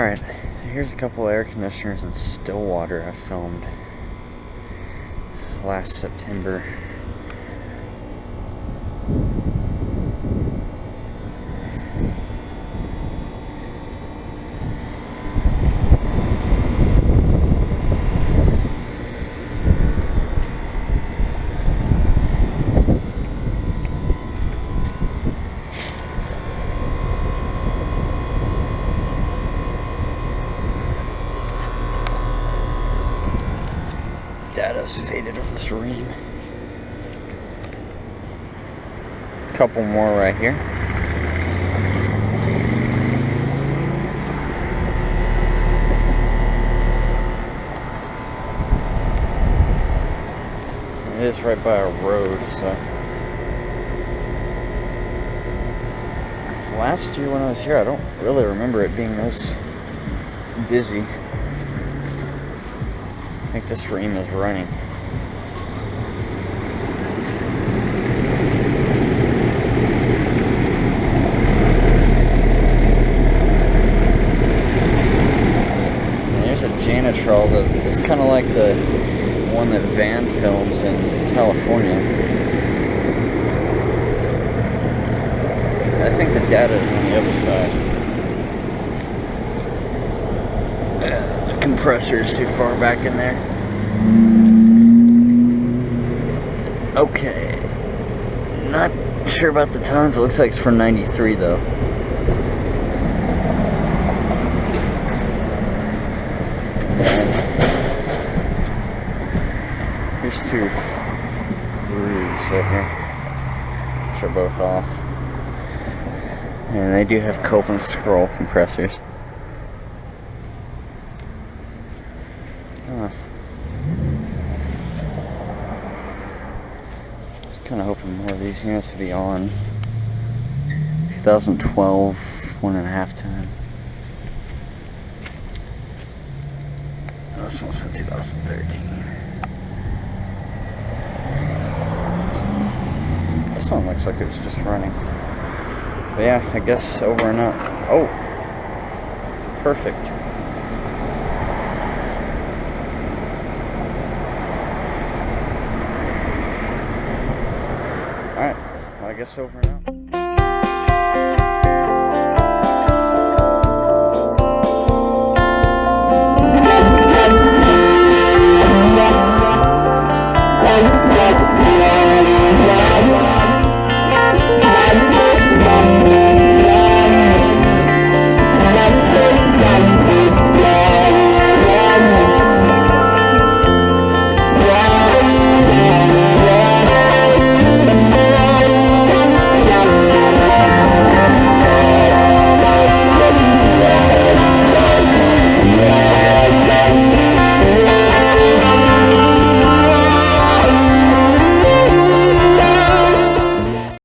Alright, so here's a couple air conditioners in Stillwater I filmed last September. Data's faded on this Rheem. Couple more right here. It is right by a road, so. Last year when I was here, I don't really remember it being this busy. I think this Rheem is running. And there's a Janitrol that is kind of like the one that Van films in California. I think the data is on the other side. Compressor's too far back in there. Okay. Not sure about the tons. It looks like it's for 93 though. Here's two Ruuds right here, which are both off. And they do have Copeland scroll compressors. Just kind of hoping more of these units would be on. 2012, 1.5 ton. This one's from 2013. This one looks like it's just running. But yeah, I guess over and out. Oh! Perfect. Alright, well, I guess over and out.